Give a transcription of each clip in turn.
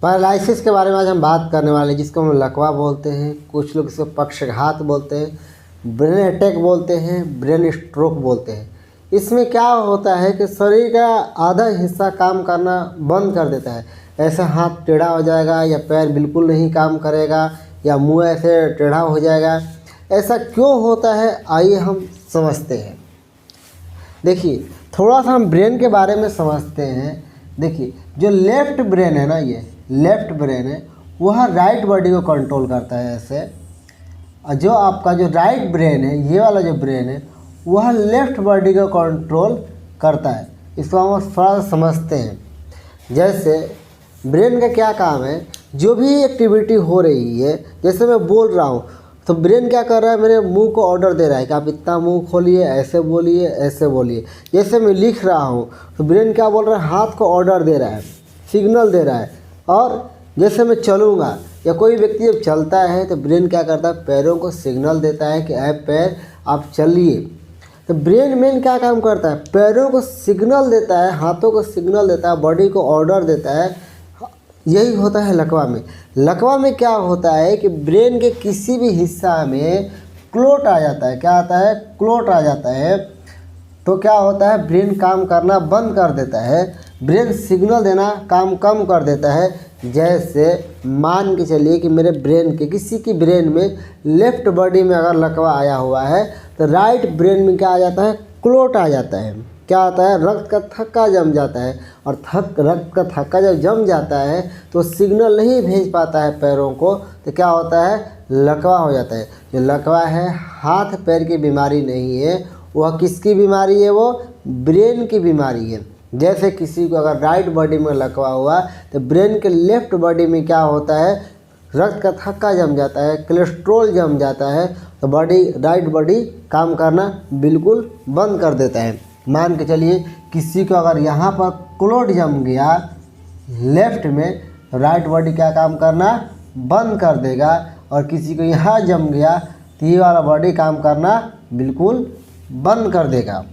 Paralysis के बारे में आज हम बात करने वाले हैं, जिसको हम लकवा बोलते हैं, कुछ लोग इसको पक्षघात बोलते हैं, ब्रेन अटैक बोलते हैं, ब्रेन स्ट्रोक बोलते हैं। इसमें क्या होता है कि शरीर का आधा हिस्सा काम करना बंद कर देता है। ऐसा हाथ टेढ़ा हो जाएगा या पैर बिल्कुल नहीं काम करेगा या मुंह ऐसे टेढ़ा हो जाएगा। ऐसा क्यों होता है, आइए हम समझते हैं। देखिए, थोड़ा सा हम ब्रेन के बारे में समझते हैं। देखिए, जो लेफ़्ट ब्रेन है ना, ये लेफ़्ट ब्रेन है, वह राइट बॉडी को कंट्रोल करता है ऐसे। और जो आपका जो राइट ब्रेन है, ये वाला जो ब्रेन है, वह लेफ़्ट बॉडी को कंट्रोल करता है। इसको हम थोड़ा सा समझते हैं। जैसे ब्रेन का क्या काम है, जो भी एक्टिविटी हो रही है, जैसे मैं बोल रहा हूँ तो ब्रेन क्या कर रहा है, मेरे मुंह को ऑर्डर दे रहा है कि आप इतना मुंह खोलिए, ऐसे बोलिए, ऐसे बोलिए। जैसे मैं लिख रहा हूँ तो ब्रेन क्या बोल रहा है, हाथ को ऑर्डर दे रहा है, सिग्नल दे रहा है। और जैसे मैं चलूँगा या कोई व्यक्ति जब चलता है तो ब्रेन क्या करता है, पैरों को सिग्नल देता है कि ऐ पैर आप चलिए। तो ब्रेन मेन क्या काम करता है, पैरों को सिग्नल देता है, हाथों को सिग्नल देता है, बॉडी को ऑर्डर देता है। यही होता है लकवा में। लकवा में क्या होता है कि ब्रेन के किसी भी हिस्सा में क्लोट आ जाता है। क्या आता है, क्लोट आ जाता है। तो क्या होता है, ब्रेन काम करना बंद कर देता है, ब्रेन सिग्नल देना काम कम कर देता है। जैसे मान के चलिए कि मेरे ब्रेन के किसी की ब्रेन में लेफ़्ट बॉडी में अगर लकवा आया हुआ है तो राइट ब्रेन में क्या आ जाता है, क्लोट आ जाता है। क्या आता है, रक्त का थक्का जम जाता है। और रक्त का थक्का जब जम जाता है तो सिग्नल नहीं भेज पाता है पैरों को, तो क्या होता है, लकवा हो जाता है। जो लकवा है हाथ पैर की बीमारी नहीं है, वह किसकी बीमारी है, वो ब्रेन की बीमारी है। जैसे किसी को अगर राइट बॉडी में लकवा हुआ तो ब्रेन के लेफ़्ट बॉडी में क्या होता है, रक्त का थक्का जम जाता है, कोलेस्ट्रॉल जम जाता है, तो राइट बॉडी काम करना बिल्कुल बंद कर देता है। मान के चलिए किसी को अगर यहाँ पर क्लोट जम गया लेफ़्ट में, तो राइट बॉडी क्या काम करना बंद कर देगा। और किसी को यहाँ जम गया तो ये वाला बॉडी काम करना बिल्कुल बंद कर देगा।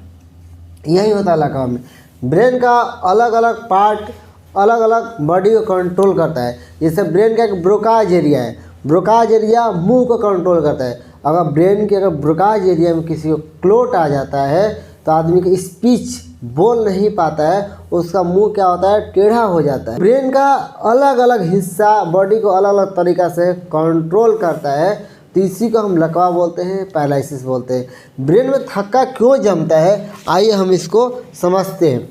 यही होता है लकवा में। ब्रेन का अलग अलग पार्ट अलग अलग बॉडी को कंट्रोल करता है। जैसे ब्रेन का एक ब्रोकाज एरिया है, ब्रोकाज एरिया मुंह को कंट्रोल करता है। अगर ब्रेन के ब्रोकाज एरिया में किसी को क्लोट आ जाता है तो आदमी की स्पीच बोल नहीं पाता है, उसका मुंह क्या होता है, टेढ़ा हो जाता है। ब्रेन का अलग अलग हिस्सा बॉडी को अलग अलग तरीक़ा से कंट्रोल करता है, तो इसी को हम लकवा बोलते हैं, पैरालिसिस बोलते हैं। ब्रेन में थक्का क्यों जमता है, आइए हम इसको समझते हैं।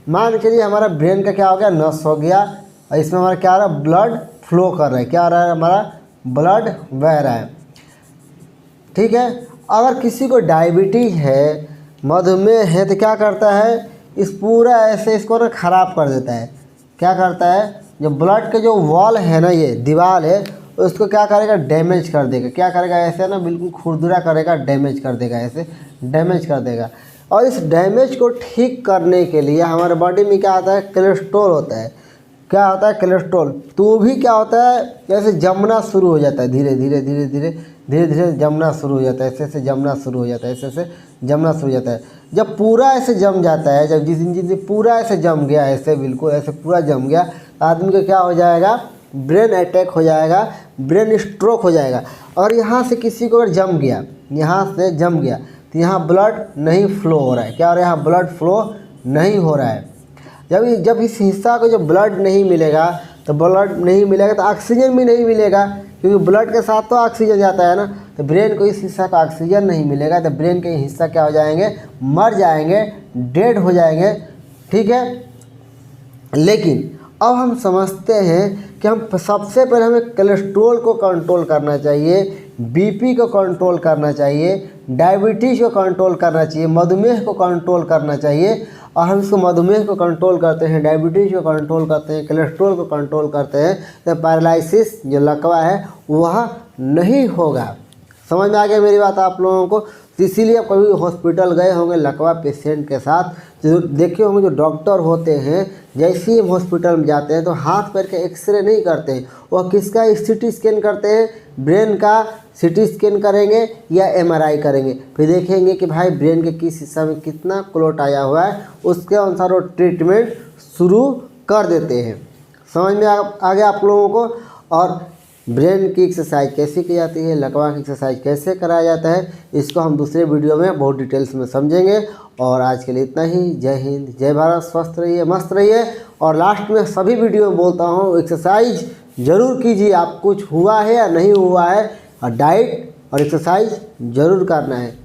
मान के चलिए हमारा ब्रेन का क्या हो गया, नस हो गया, और इसमें हमारा क्या आ रहा है, ब्लड फ्लो कर रहा है। क्या आ रहा है, हमारा ब्लड बह रहा है। ठीक है। अगर किसी को डायबिटीज़ है, मधुमेह है, तो क्या करता है, इस पूरा ऐसे इसको ना ख़राब कर देता है। क्या करता है, जो ब्लड के जो वॉल है ना, ये दीवार है, उसको क्या करेगा, डैमेज कर देगा। क्या करेगा, ऐसे ना बिल्कुल खुरदुरा करेगा, डैमेज कर देगा, ऐसे डैमेज कर देगा। और इस डैमेज को ठीक करने के लिए हमारे बॉडी में क्या आता है, कोलेस्ट्रॉल होता है। क्या होता है, कोलेस्ट्रॉल। तो वो भी क्या होता है, जैसे जमना शुरू हो जाता है, धीरे धीरे धीरे धीरे धीरे धीरे जमना शुरू हो जाता है, ऐसे ऐसे जमना शुरू हो जाता है, ऐसे ऐसे जमना शुरू हो जाता है। जब पूरा ऐसे जम जाता है, जब जिस दिन पूरा ऐसे जम गया, ऐसे बिल्कुल ऐसे पूरा जम गया, तो आदमी को क्या हो जाएगा, ब्रेन अटैक हो जाएगा, ब्रेन स्ट्रोक हो जाएगा। और यहाँ से किसी को अगर जम गया, यहाँ से जम गया, तो यहाँ ब्लड नहीं फ्लो हो रहा है। क्या हो रहा है, यहाँ ब्लड फ्लो नहीं हो रहा है। जब इस हिस्सा को जब ब्लड नहीं मिलेगा, तो ब्लड नहीं मिलेगा तो ऑक्सीजन भी नहीं मिलेगा, क्योंकि ब्लड के साथ तो ऑक्सीजन जाता है ना। तो ब्रेन को इस हिस्सा का ऑक्सीजन नहीं मिलेगा, तो ब्रेन के हिस्सा क्या हो जाएंगे, मर जाएंगे, डेड हो जाएंगे। ठीक है। लेकिन अब हम समझते हैं कि हम सबसे पहले हमें कोलेस्ट्रॉल को कंट्रोल करना चाहिए, बीपी को कंट्रोल करना चाहिए, डायबिटीज़ को कंट्रोल करना चाहिए, मधुमेह को कंट्रोल करना चाहिए। और हम इसको मधुमेह को कंट्रोल करते हैं, डायबिटीज़ को कंट्रोल करते हैं, कोलेस्ट्रॉल को कंट्रोल करते हैं, तो पैरालिसिस जो लकवा है वह नहीं होगा। समझ में आ गया मेरी बात आप लोगों को। तो इसीलिए आप कभी हॉस्पिटल गए होंगे लकवा पेशेंट के साथ, जो देखे होंगे जो डॉक्टर होते हैं, जैसे ही हम हॉस्पिटल में जाते हैं तो हाथ पैर के एक्सरे नहीं करते हैं, वह किसका सीटी स्कैन करते हैं, ब्रेन का सीटी स्कैन करेंगे या एमआरआई करेंगे। फिर देखेंगे कि भाई ब्रेन के किस हिस्सा में कितना क्लोट आया हुआ है, उसके अनुसार वो ट्रीटमेंट शुरू कर देते हैं। समझ में आ गया आप लोगों को। और ब्रेन की एक्सरसाइज कैसे की जाती है, लकवा की एक्सरसाइज कैसे कराया जाता है, इसको हम दूसरे वीडियो में बहुत डिटेल्स में समझेंगे। और आज के लिए इतना ही। जय हिंद, जय भारत, स्वस्थ रहिए, मस्त रहिए। और लास्ट में सभी वीडियो में बोलता हूँ, एक्सरसाइज ज़रूर कीजिए, आप कुछ हुआ है या नहीं हुआ है, और डाइट और एक्सरसाइज ज़रूर करना है।